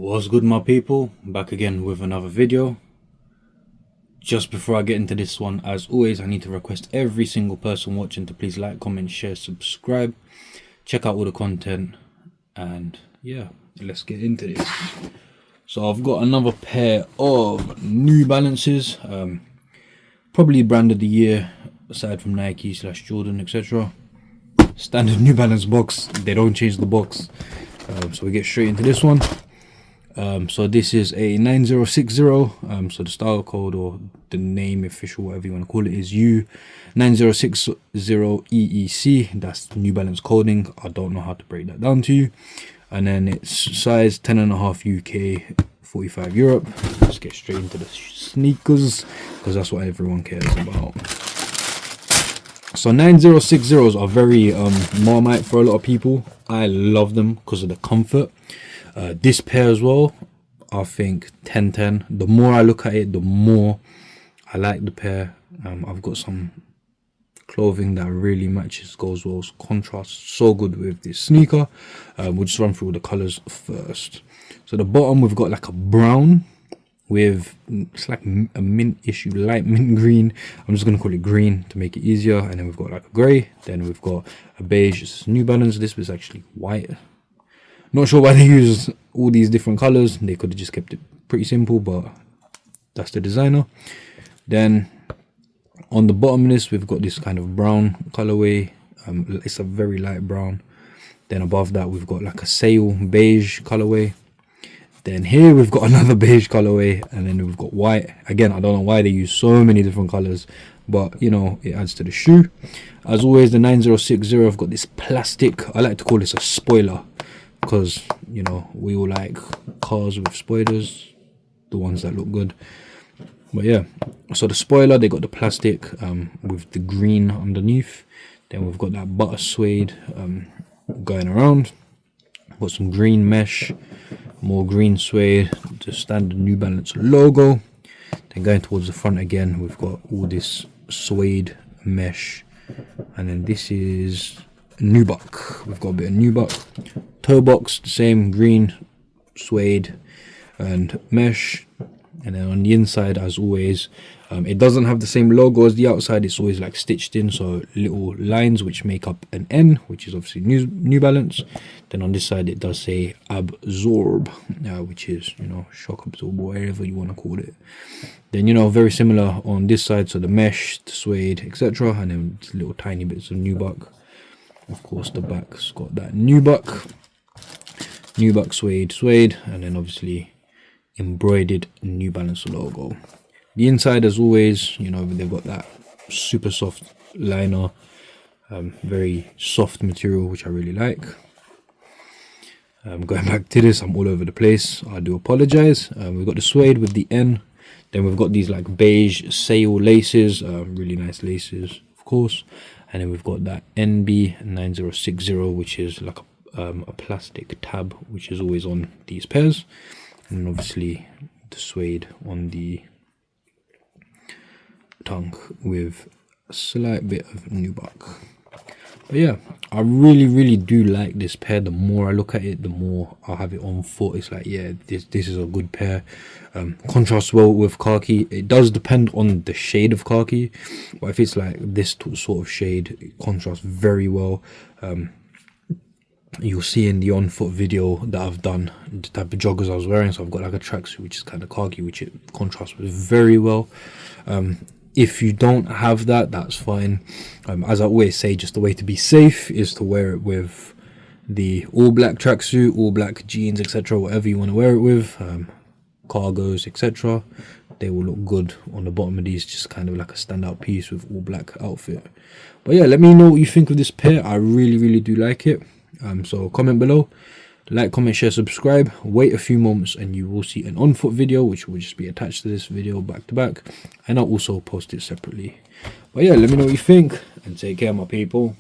What's good, my people? Back again with another video. Just before I get into this one, as always, I need to request every single person watching to please like, comment, share, subscribe, check out all the content, and yeah, let's get into this. So I've got another pair of New Balances, probably brand of the year aside from Nike / Jordan, etc. Standard New Balance box, they don't change the box. So we get straight into this one. So this is a 9060, so the style code or the name official, whatever you want to call it, is U9060EEC. That's New Balance coding. I don't know how to break that down to you. And then it's size 10.5 UK, 45 Europe. Let's get straight into the sneakers, because that's what everyone cares about. So 9060s are very Marmite for a lot of people. I love them because of the comfort. This pair as well, I think 10/10. The more I look at it, the more I like the pair. I've got some clothing that really matches, goes well, contrasts so good with this sneaker. We'll just run through the colors first. So the bottom, we've got like a brown with, it's like a mint issue, light mint green. I'm just gonna call it green to make it easier. And then we've got like a grey. Then we've got a beige. This is New Balance. This was actually white. Not sure why they use all these different colors. They could have just kept it pretty simple, but that's the designer. Then on the bottom of this, we've got this kind of brown colorway. It's a very light brown. Then above that, we've got like a sail beige colorway. Then here we've got another beige colorway, and then we've got white. Again, I don't know why they use so many different colors, but you know, it adds to the shoe. As always, the 9060, I've got this plastic. I like to call this a spoiler, because you know, we all like cars with spoilers, the ones that look good. But yeah, so the spoiler, they got the plastic with the green underneath. Then we've got that butter suede going around. Got some green mesh, more green suede, the standard New Balance logo. Then going towards the front again, we've got all this suede mesh, and then this is nubuck. We've got a bit of nubuck. Toe box, the same green suede and mesh. And then on the inside, as always, it doesn't have the same logo as the outside. It's always like stitched in, so little lines which make up an N, which is obviously New Balance. Then on this side, it does say absorb, which is, you know, shock absorb, whatever you want to call it. Then, you know, very similar on this side, so the mesh, the suede, etc. And then little tiny bits of nubuck. Of course, the back's got that nubuck suede, and then obviously embroidered New Balance logo. The inside, as always, you know, they've got that super soft liner, very soft material, which I really like. Going back to this, I'm all over the place, I do apologize. We've got the suede with the N. Then we've got these like beige sail laces, really nice laces, of course. And then we've got that NB9060, which is like a plastic tab, which is always on these pairs. And obviously the suede on the tongue with a slight bit of nubuck. But yeah, I really do like this pair. The more I look at it, the more I have it on foot. It's like, yeah, this is a good pair. Contrasts well with khaki. It does depend on the shade of khaki, but if it's like this sort of shade, it contrasts very well. You'll see in the on foot video that I've done the type of joggers I was wearing. So I've got like a tracksuit which is kind of khaki, which it contrasts with very well. If you don't have that, that's fine. As I always say, just the way to be safe is to wear it with the all black tracksuit, all black jeans, etc. Whatever you want to wear it with, cargos, etc. They will look good on the bottom of these, just kind of like a standout piece with all black outfit. But yeah, let me know what you think of this pair. I really do like it. So comment below, like, comment, share, subscribe. Wait a few moments and you will see an on foot video, which will just be attached to this video back to back, and I'll also post it separately. But yeah, let me know what you think, and take care, my people.